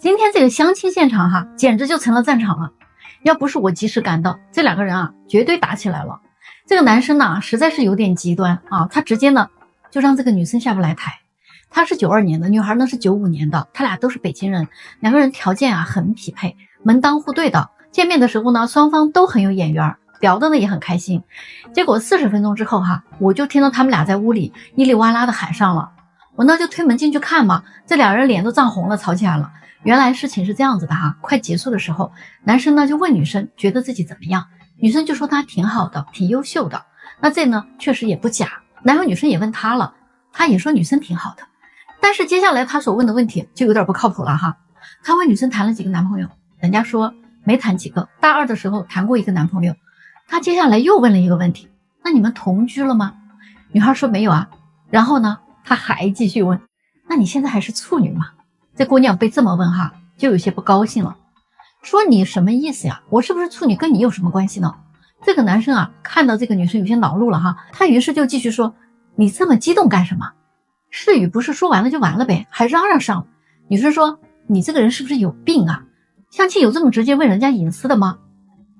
今天这个相亲现场哈，简直就成了战场了。要不是我及时赶到，这两个人啊，绝对打起来了。这个男生呢，实在是有点极端啊，他直接呢就让这个女生下不来台。他是92年的，女孩呢是95年的，他俩都是北京人，两个人条件啊很匹配，门当户对的。见面的时候呢，双方都很有眼缘，聊的呢也很开心。结果40分钟之后哈，我就听到他们俩在屋里叽里哇啦的喊上了。我呢就推门进去看嘛，这俩人脸都涨红了，吵起来了。原来事情是这样子的哈，快结束的时候，男生呢就问女生觉得自己怎么样，女生就说她挺好的，挺优秀的。那这呢确实也不假，然后女生也问他了，他也说女生挺好的。但是接下来他所问的问题就有点不靠谱了哈。他问女生谈了几个男朋友，人家说没谈几个，大二的时候谈过一个男朋友。他接下来又问了一个问题，那你们同居了吗？女孩说没有啊。然后呢他还继续问，那你现在还是处女吗？这姑娘被这么问哈，就有些不高兴了，说你什么意思呀？我是不是处女跟你有什么关系呢？这个男生啊，看到这个女生有些恼怒了哈，他于是就继续说，你这么激动干什么？事语不是说完了就完了呗，还嚷嚷上了。女生说，你这个人是不是有病啊？相亲有这么直接问人家隐私的吗？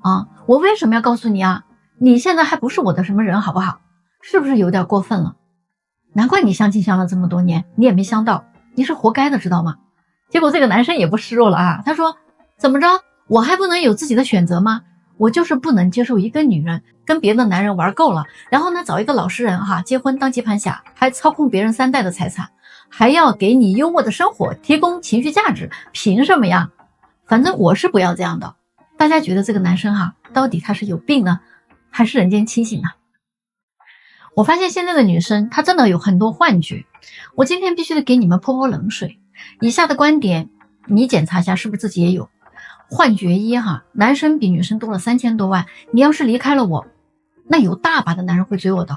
啊，我为什么要告诉你啊？你现在还不是我的什么人好不好？是不是有点过分了？难怪你相亲相了这么多年，你也没相到，你是活该的，知道吗？结果这个男生也不示弱了啊，他说怎么着，我还不能有自己的选择吗？我就是不能接受一个女人跟别的男人玩够了，然后呢找一个老实人哈，结婚当接盘侠，还操控别人3代的财产，还要给你优渥的生活，提供情绪价值，凭什么呀？反正我是不要这样的。大家觉得这个男生哈，到底他是有病呢，还是人间清醒呢？我发现现在的女生她真的有很多幻觉，我今天必须得给你们泼冷水。以下的观点你检查一下是不是自己也有。幻觉一哈，男生比女生多了3000多万，你要是离开了我，那有大把的男人会追我的。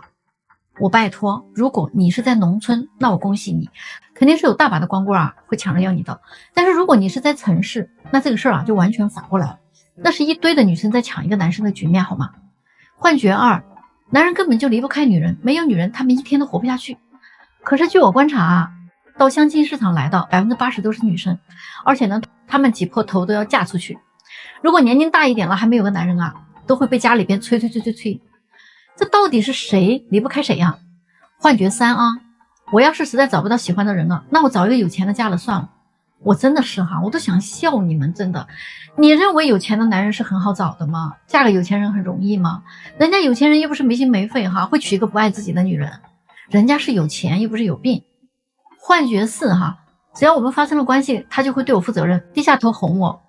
我拜托，如果你是在农村，那我恭喜你，肯定是有大把的光棍啊会抢着要你的。但是如果你是在城市，那这个事儿啊就完全反过来了，那是一堆的女生在抢一个男生的局面好吗？幻觉二，男人根本就离不开女人，没有女人他们一天都活不下去。可是据我观察啊，到相亲市场来的80%都是女生，而且呢她们挤破头都要嫁出去。如果年龄大一点了还没有个男人啊，都会被家里边催。这到底是谁离不开谁呀？幻觉三啊，我要是实在找不到喜欢的人了，那我找一个有钱的嫁了算了。我真的是哈，我都想笑你们，真的。你认为有钱的男人是很好找的吗？嫁个有钱人很容易吗？人家有钱人又不是没心没肺哈，会娶一个不爱自己的女人。人家是有钱又不是有病。幻觉四哈，只要我们发生了关系，他就会对我负责任，低下头哄我，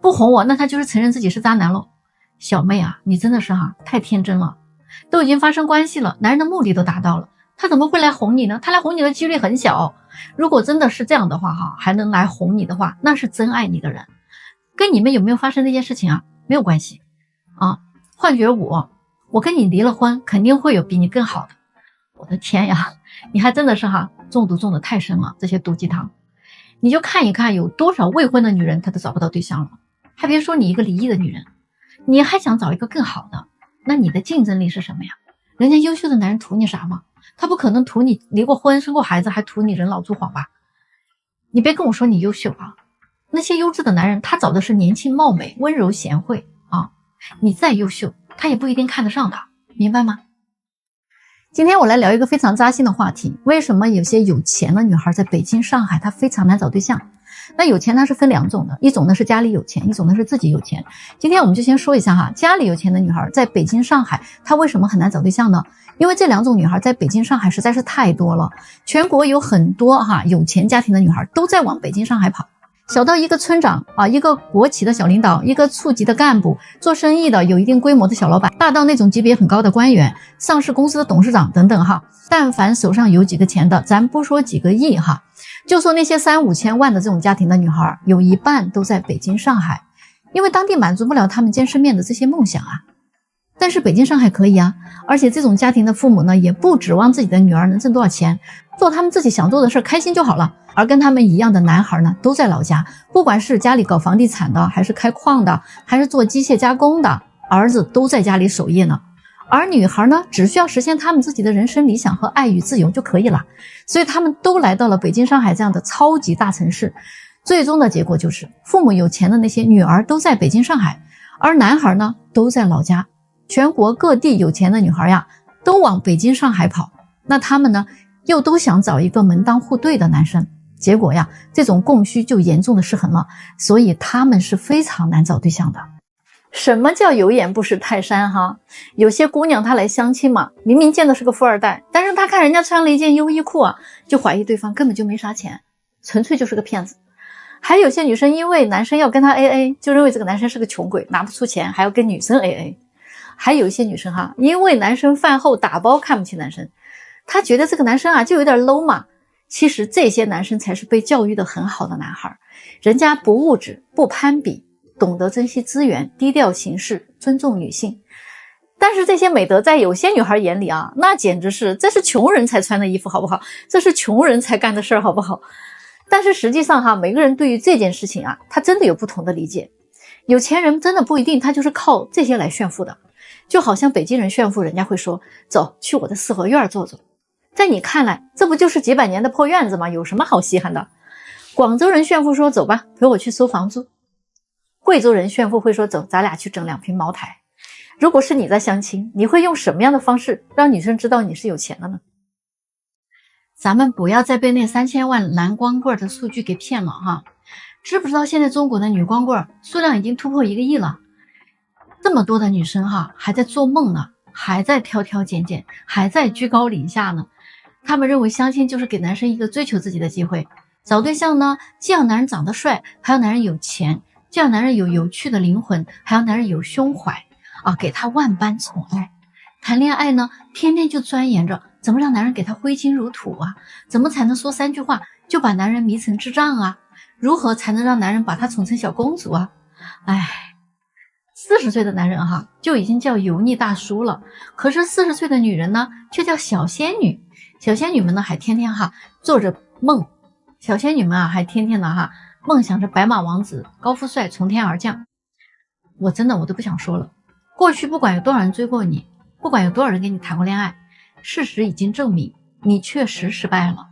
不哄我那他就是承认自己是渣男了。小妹啊，你真的是哈太天真了，都已经发生关系了，男人的目的都达到了，他怎么会来哄你呢？他来哄你的几率很小。如果真的是这样的话哈，还能来哄你的话，那是真爱你的人，跟你们有没有发生这件事情啊没有关系啊。幻觉五，我跟你离了婚，肯定会有比你更好的。我的天呀，你还真的是哈中毒中的太深了，这些毒鸡汤。你就看一看有多少未婚的女人她都找不到对象了，还别说你一个离异的女人，你还想找一个更好的，那你的竞争力是什么呀？人家优秀的男人图你啥吗？他不可能图你离过婚生过孩子，还图你人老珠黄吧？你别跟我说你优秀啊，那些优质的男人他找的是年轻貌美温柔贤惠啊，你再优秀他也不一定看得上他，明白吗？今天我来聊一个非常扎心的话题，为什么有些有钱的女孩在北京上海她非常难找对象？那有钱它是分2种的，一种呢是家里有钱，一种呢是自己有钱。今天我们就先说一下哈，家里有钱的女孩在北京上海她为什么很难找对象呢？因为这2种女孩在北京上海实在是太多了，全国有很多哈有钱家庭的女孩都在往北京上海跑，小到一个村长啊，一个国企的小领导，一个处级的干部，做生意的有一定规模的小老板，大到那种级别很高的官员，上市公司的董事长等等哈。但凡手上有几个钱的，咱不说几个亿哈，就说那些3、5千万的这种家庭的女孩，有一半都在北京上海，因为当地满足不了他们见世面的这些梦想啊。但是北京上海可以啊，而且这种家庭的父母呢，也不指望自己的女儿能挣多少钱，做他们自己想做的事，开心就好了。而跟他们一样的男孩呢，都在老家，不管是家里搞房地产的，还是开矿的，还是做机械加工的，儿子都在家里守夜呢。而女孩呢，只需要实现他们自己的人生理想和爱与自由就可以了。所以他们都来到了北京、上海这样的超级大城市，最终的结果就是父母有钱的那些女儿都在北京上海，而男孩呢都在老家。全国各地有钱的女孩呀都往北京上海跑，那他们呢又都想找一个门当户对的男生，结果呀这种供需就严重的失衡了，所以他们是非常难找对象的。什么叫有眼不识泰山哈？有些姑娘她来相亲嘛，明明见的是个富二代，但是她看人家穿了一件优衣库啊，就怀疑对方根本就没啥钱，纯粹就是个骗子。还有些女生因为男生要跟她 AA， 就认为这个男生是个穷鬼，拿不出钱还要跟女生 AA。还有一些女生哈，因为男生饭后打包看不起男生，她觉得这个男生啊就有点 low 嘛。其实这些男生才是被教育的很好的男孩，人家不物质，不攀比，懂得珍惜资源，低调行事，尊重女性。但是这些美德在有些女孩眼里啊，那简直是这是穷人才穿的衣服好不好？这是穷人才干的事儿好不好？但是实际上哈，每个人对于这件事情啊，他真的有不同的理解。有钱人真的不一定他就是靠这些来炫富的，就好像北京人炫富，人家会说走去我的四合院坐坐，在你看来这不就是几百年的破院子吗？有什么好稀罕的？广州人炫富说走吧，陪我去收房租。贵州人炫富会说走，咱俩去整2瓶茅台。如果是你在相亲，你会用什么样的方式让女生知道你是有钱的呢？咱们不要再被那3000万男光棍的数据给骗了哈！知不知道现在中国的女光棍数量已经突破1个亿了？这么多的女生哈，还在做梦呢，还在挑挑拣拣，还在居高临下呢。他们认为相亲就是给男生一个追求自己的机会，找对象呢，既要男人长得帅，还要男人有钱，既要男人有有趣的灵魂，还要男人有胸怀啊，给他万般宠爱。谈恋爱呢，天天就钻研着怎么让男人给他挥金如土啊，怎么才能说3句话就把男人迷成智障啊，如何才能让男人把她宠成小公主啊。40岁的男人哈就已经叫油腻大叔了，可是40岁的女人呢却叫小仙女。小仙女们呢还天天哈做着梦，小仙女们啊还天天的哈梦想着白马王子高富帅从天而降。我都不想说了，过去不管有多少人追过你，不管有多少人跟你谈过恋爱，事实已经证明你确实失败了，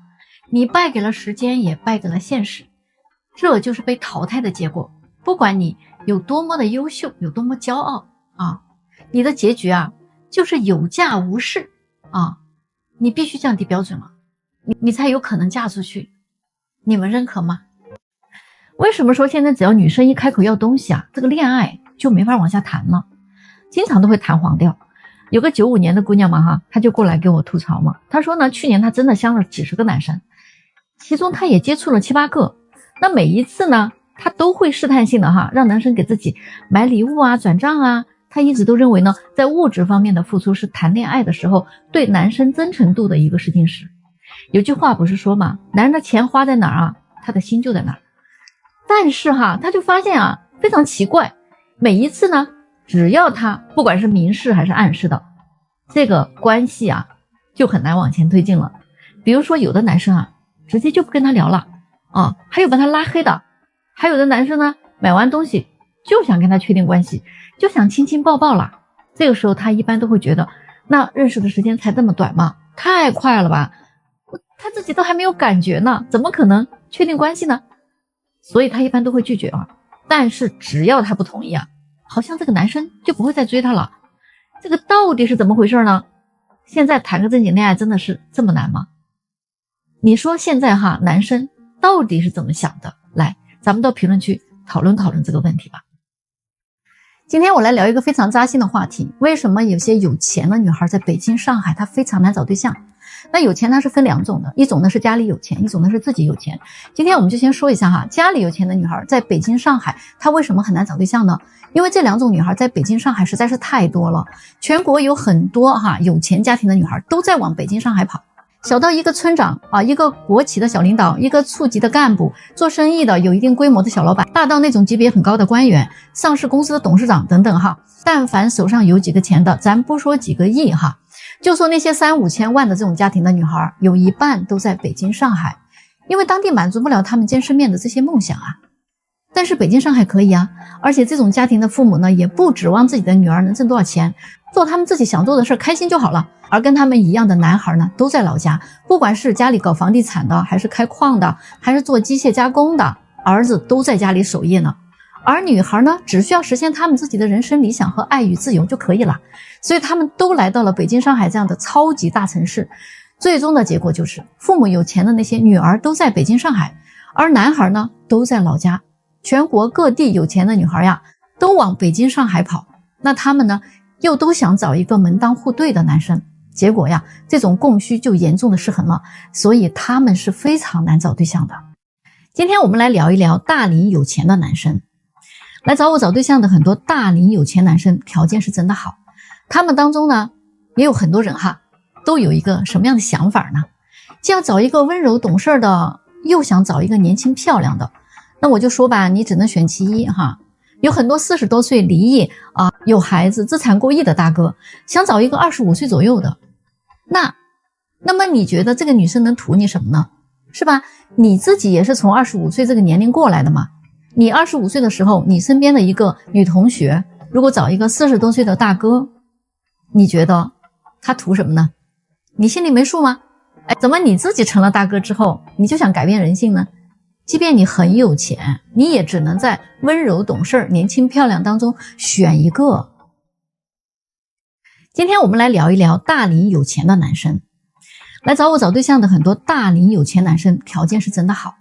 你败给了时间，也败给了现实，这就是被淘汰的结果。不管你有多么的优秀，有多么骄傲啊，你的结局啊就是有价无市啊，你必须降低标准了，你才有可能嫁出去。你们认可吗？为什么说现在只要女生一开口要东西啊，这个恋爱就没法往下谈了，经常都会谈黄掉。有个95年的姑娘嘛哈，她就过来给我吐槽嘛，她说呢，去年她真的相了几十个男生，其中她也接触了7、8个，那每一次呢她都会试探性的哈让男生给自己买礼物啊，转账啊。她一直都认为呢，在物质方面的付出是谈恋爱的时候对男生真诚度的一个试金石。有句话不是说嘛，男人的钱花在哪儿啊，他的心就在哪儿。但是哈，他就发现啊非常奇怪，每一次呢只要他不管是明示还是暗示的，这个关系啊就很难往前推进了。比如说有的男生啊直接就不跟他聊了啊，还有把他拉黑的，还有的男生呢买完东西就想跟他确定关系，就想亲亲抱抱了。这个时候他一般都会觉得，那认识的时间才这么短吗？太快了吧，他自己都还没有感觉呢，怎么可能确定关系呢？所以他一般都会拒绝啊。但是只要他不同意啊，好像这个男生就不会再追他了。这个到底是怎么回事呢？现在谈个正经恋爱真的是这么难吗？你说现在哈男生到底是怎么想的？来，咱们到评论区讨论讨论这个问题吧。今天我来聊一个非常扎心的话题，为什么有些有钱的女孩在北京、上海她非常难找对象？那有钱它是分2种的，一种呢是家里有钱，一种呢是自己有钱。今天我们就先说一下哈，家里有钱的女孩在北京、上海她为什么很难找对象呢？因为这2种女孩在北京、上海实在是太多了，全国有很多有钱家庭的女孩都在往北京、上海跑。小到一个村长啊，一个国企的小领导，一个处级的干部，做生意的有一定规模的小老板，大到那种级别很高的官员，上市公司的董事长等等哈。但凡手上有几个钱的，咱不说几个亿哈，就说那些3、5千万的这种家庭的女孩，有一半都在北京、上海，因为当地满足不了他们见世面的这些梦想啊。但是北京、上海可以啊，而且这种家庭的父母呢，也不指望自己的女儿能挣多少钱，做他们自己想做的事，开心就好了。而跟他们一样的男孩呢，都在老家，不管是家里搞房地产的，还是开矿的，还是做机械加工的儿子都在家里守夜呢，而女孩呢，只需要实现他们自己的人生理想和爱与自由就可以了。所以他们都来到了北京、上海这样的超级大城市，最终的结果就是父母有钱的那些女儿都在北京、上海，而男孩呢都在老家。全国各地有钱的女孩呀，都往北京、上海跑，那他们呢又都想找一个门当户对的男生，结果呀，这种供需就严重的失衡了，所以他们是非常难找对象的。今天我们来聊一聊大龄有钱的男生。来找我找对象的很多大龄有钱男生条件是真的好，他们当中呢也有很多人都有一个什么样的想法呢？既要找一个温柔懂事的，又想找一个年轻漂亮的。那我就说吧，你只能选其一有很多40多岁离异有孩子资产过亿的大哥，想找一个25岁左右的。那么你觉得这个女生能图你什么呢？是吧？你自己也是从25岁这个年龄过来的嘛。你25岁的时候，你身边的一个女同学如果找一个40多岁的大哥，你觉得他图什么呢？你心里没数吗？怎么你自己成了大哥之后，你就想改变人性呢？即便你很有钱，你也只能在温柔懂事、年轻漂亮当中选一个。今天我们来聊一聊大龄有钱的男生。来找我找对象的很多大龄有钱男生条件是真的好，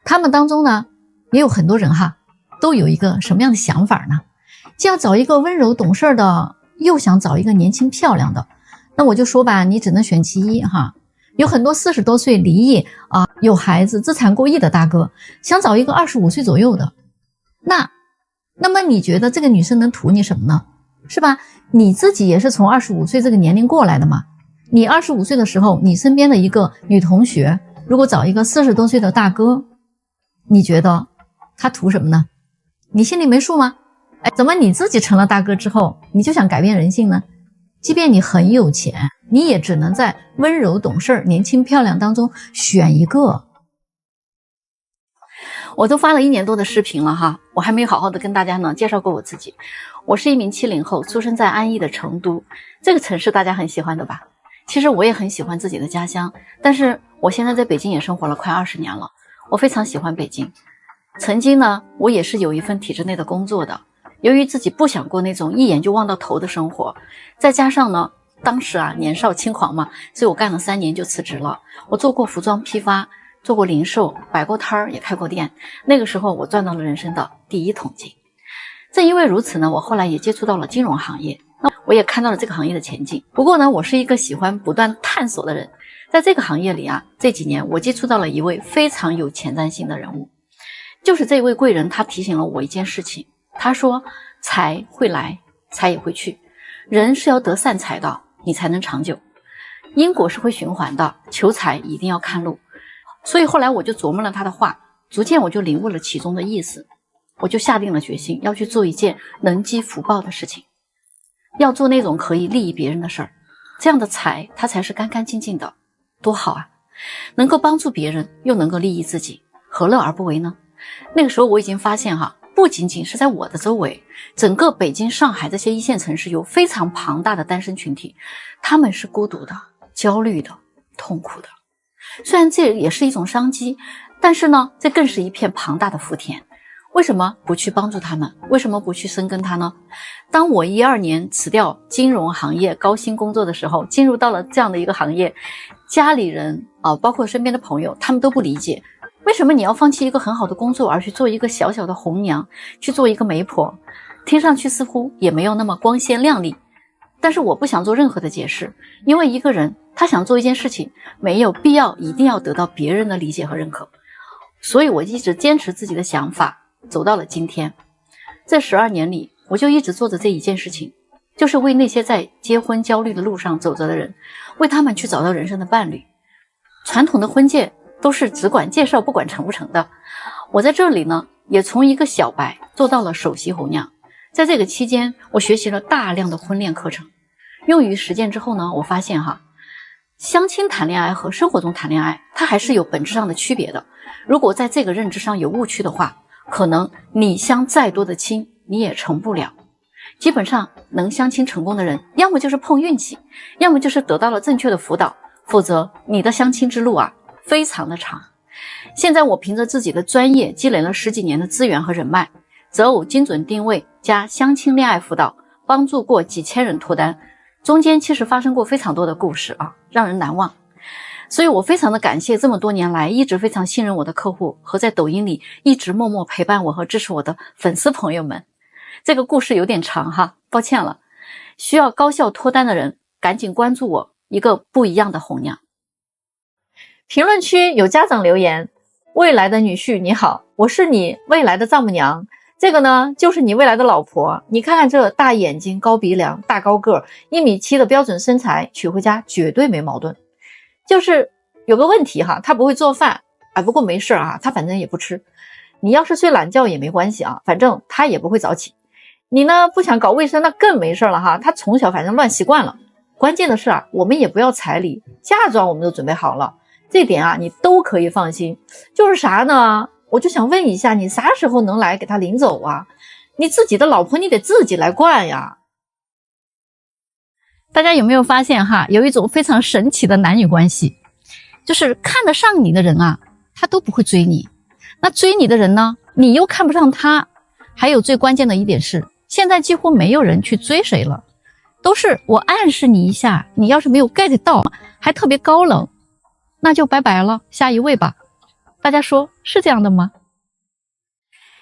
他们当中呢也有很多人都有一个什么样的想法呢？既要找一个温柔懂事的，又想找一个年轻漂亮的。那我就说吧，你只能选其一有很多40多岁离异有孩子资产过亿的大哥，想找一个25岁左右的。那么你觉得这个女生能图你什么呢？是吧？你自己也是从25岁这个年龄过来的嘛。你25岁的时候，你身边的一个女同学如果找一个40多岁的大哥，你觉得他图什么呢？你心里没数吗？怎么你自己成了大哥之后，你就想改变人性呢？即便你很有钱，你也只能在温柔懂事、年轻漂亮当中选一个。我都发了1年多的视频了我还没有好好的跟大家呢介绍过我自己。我是一名70后，出生在安徽的成都，这个城市大家很喜欢的吧？其实我也很喜欢自己的家乡，但是我现在在北京也生活了快20年了，我非常喜欢北京。曾经呢，我也是有一份体制内的工作的，由于自己不想过那种一眼就望到头的生活，再加上呢当时年少轻狂嘛，所以我干了3年就辞职了。我做过服装批发，做过零售，摆过摊儿，也开过店。那个时候我赚到了人生的第1桶金。正因为如此呢，我后来也接触到了金融行业，我也看到了这个行业的前景。不过呢，我是一个喜欢不断探索的人，在这个行业里这几年我接触到了一位非常有前瞻性的人物，就是这位贵人，他提醒了我一件事情。他说财会来，财也会去，人是要得善财的，你才能长久。因果是会循环的，求财一定要看路。所以后来我就琢磨了他的话，逐渐我就领悟了其中的意思，我就下定了决心要去做一件能积福报的事情，要做那种可以利益别人的事儿。这样的财它才是干干净净的，多好啊！能够帮助别人又能够利益自己，何乐而不为呢？那个时候我已经发现不仅仅是在我的周围，整个北京、上海这些1线城市有非常庞大的单身群体，他们是孤独的、焦虑的、痛苦的。虽然这也是一种商机，但是呢，这更是一片庞大的福田。为什么不去帮助他们？为什么不去深耕它呢？当我12年辞掉金融行业高薪工作的时候，进入到了这样的一个行业，家里人包括身边的朋友，他们都不理解，为什么你要放弃一个很好的工作，而去做一个小小的红娘，去做一个媒婆？听上去似乎也没有那么光鲜亮丽。但是我不想做任何的解释，因为一个人他想做一件事情，没有必要一定要得到别人的理解和认可。所以我一直坚持自己的想法，走到了今天。这12年里，我就一直做着这一件事情，就是为那些在结婚焦虑的路上走着的人，为他们去找到人生的伴侣。传统的婚介都是只管介绍不管成不成的，我在这里呢，也从一个小白做到了首席红娘。在这个期间，我学习了大量的婚恋课程，用于实践之后呢，我发现相亲谈恋爱和生活中谈恋爱，它还是有本质上的区别的。如果在这个认知上有误区的话，可能你相再多的亲，你也成不了。基本上能相亲成功的人，要么就是碰运气，要么就是得到了正确的辅导，否则你的相亲之路非常的长。现在我凭着自己的专业积累了10几年的资源和人脉，择偶精准定位加相亲恋爱辅导，帮助过几千人脱单，中间其实发生过非常多的故事啊，让人难忘。所以我非常的感谢这么多年来一直非常信任我的客户和在抖音里一直默默陪伴我和支持我的粉丝朋友们。这个故事有点长哈，抱歉了。需要高效脱单的人赶紧关注我，一个不一样的红娘。评论区有家长留言，未来的女婿你好，我是你未来的丈母娘，这个呢就是你未来的老婆，你看看这大眼睛高鼻梁大高个1.7米的标准身材，娶回家绝对没矛盾。就是有个问题哈，他不会做饭不过没事啊，他反正也不吃。你要是睡懒觉也没关系啊，反正他也不会早起。你呢不想搞卫生那更没事了哈，他从小反正乱习惯了。关键的是我们也不要彩礼，嫁妆我们都准备好了，这点你都可以放心。就是啥呢，我就想问一下，你啥时候能来给他领走啊？你自己的老婆你得自己来惯呀。大家有没有发现哈，有一种非常神奇的男女关系，就是看得上你的人他都不会追你，那追你的人呢，你又看不上他。还有最关键的一点是，现在几乎没有人去追谁了，都是我暗示你一下，你要是没有 get 到，还特别高冷，那就拜拜了，下一位吧。大家说是这样的吗？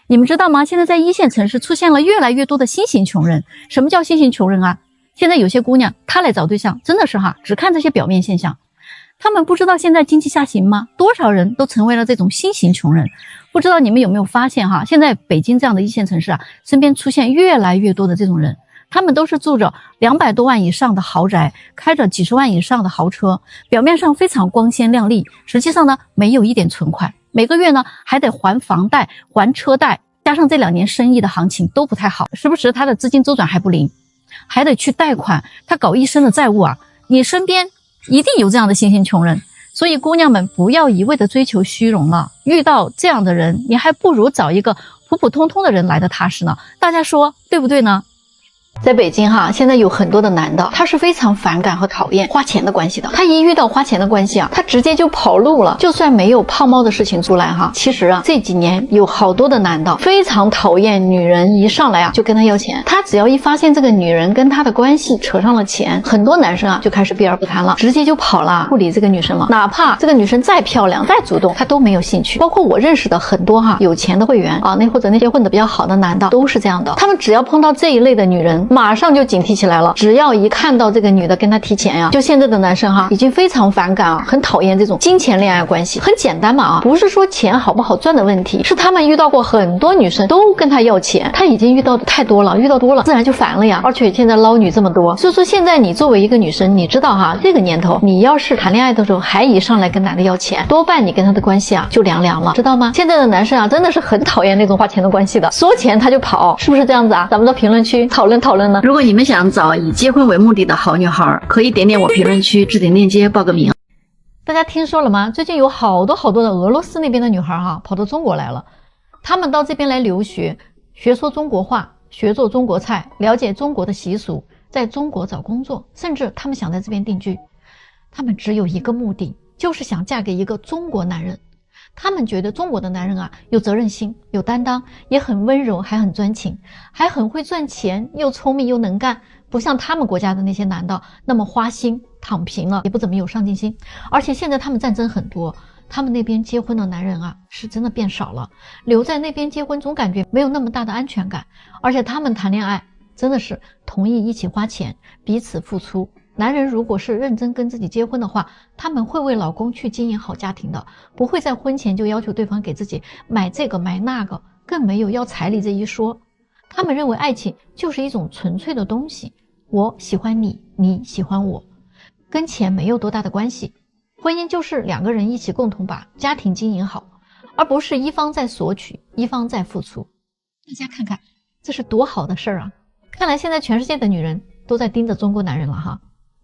你们知道吗？现在在1线城市出现了越来越多的新型穷人。什么叫新型穷人啊？现在有些姑娘她来找对象真的是只看这些表面现象，他们不知道现在经济下行吗？多少人都成为了这种新型穷人。不知道你们有没有发现现在北京这样的1线城市身边出现越来越多的这种人，他们都是住着200多万以上的豪宅，开着几十万以上的豪车，表面上非常光鲜亮丽，实际上呢没有一点存款，每个月呢还得还房贷还车贷，加上这2年生意的行情都不太好，时不时他的资金周转还不灵，还得去贷款，他搞一身的债务你身边一定有这样的新型穷人。所以姑娘们不要一味的追求虚荣了，遇到这样的人，你还不如找一个普普通通的人来的踏实呢。大家说对不对呢？在北京现在有很多的男的，他是非常反感和讨厌花钱的关系的。他一遇到花钱的关系他直接就跑路了。就算没有泡沫的事情出来其实这几年有好多的男的非常讨厌女人一上来就跟他要钱。他只要一发现这个女人跟他的关系扯上了钱，很多男生就开始避而不谈了，直接就跑了，不理这个女生了。哪怕这个女生再漂亮再主动，他都没有兴趣。包括我认识的很多有钱的会员或者那些混得比较好的男的都是这样的。他们只要碰到这一类的女人，马上就警惕起来了。只要一看到这个女的跟他提钱就现在的男生已经非常反感很讨厌这种金钱恋爱关系。很简单嘛不是说钱好不好赚的问题，是他们遇到过很多女生都跟他要钱，他已经遇到的太多了，遇到多了自然就烦了呀。而且现在捞女这么多，所以说现在你作为一个女生，你知道这个年头你要是谈恋爱的时候还一上来跟男的要钱，多半你跟他的关系就凉凉了，知道吗？现在的男生真的是很讨厌那种花钱的关系的，说钱他就跑，是不是这样子咱们到评论区讨论讨论呢。如果你们想找以结婚为目的的好女孩，可以点点我评论区置顶链接报个名。大家听说了吗？最近有好多的俄罗斯那边的女孩跑到中国来了，她们到这边来留学，学说中国话，学做中国菜，了解中国的习俗，在中国找工作，甚至她们想在这边定居。她们只有一个目的，就是想嫁给一个中国男人。他们觉得中国的男人有责任心有担当，也很温柔还很专情，还很会赚钱，又聪明又能干，不像他们国家的那些男的那么花心躺平了，也不怎么有上进心。而且现在他们战争很多，他们那边结婚的男人是真的变少了，留在那边结婚总感觉没有那么大的安全感。而且他们谈恋爱真的是同意一起花钱，彼此付出。男人如果是认真跟自己结婚的话，他们会为老公去经营好家庭的，不会在婚前就要求对方给自己买这个买那个，更没有要彩礼这一说。他们认为爱情就是一种纯粹的东西，我喜欢你，你喜欢我，跟钱没有多大的关系。婚姻就是2个人一起共同把家庭经营好，而不是一方在索取，一方在付出。大家看看这是多好的事儿看来现在全世界的女人都在盯着中国男人了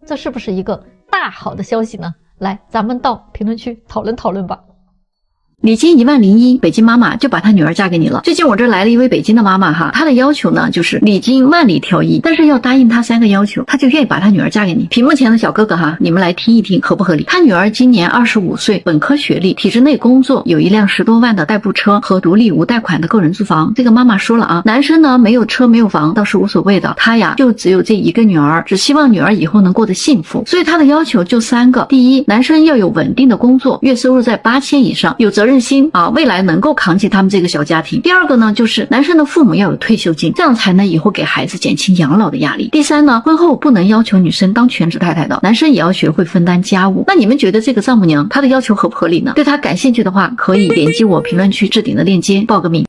这是不是一个大好的消息呢？来，咱们到评论区讨论讨论吧。礼金10001，北京妈妈就把她女儿嫁给你了。最近我这来了一位北京的妈妈哈，她的要求呢就是礼金万里挑一，但是要答应她3个要求，她就愿意把她女儿嫁给你。屏幕前的小哥哥哈，你们来听一听合不合理？她女儿今年25岁，本科学历，体制内工作，有一辆10多万的代步车和独立无贷款的个人住房。这个妈妈说了啊，男生呢没有车没有房倒是无所谓的，她呀就只有这一个女儿，只希望女儿以后能过得幸福，所以她的要求就3个。第一，男生要有稳定的工作，月收入在8000以上，有责任心啊，未来能够扛起他们这个小家庭。第二个呢，就是男生的父母要有退休金，这样才能以后给孩子减轻养老的压力。第三呢，婚后不能要求女生当全职太太的，男生也要学会分担家务。那你们觉得这个丈母娘她的要求合不合理呢？对她感兴趣的话，可以点击我评论区置顶的链接报个名。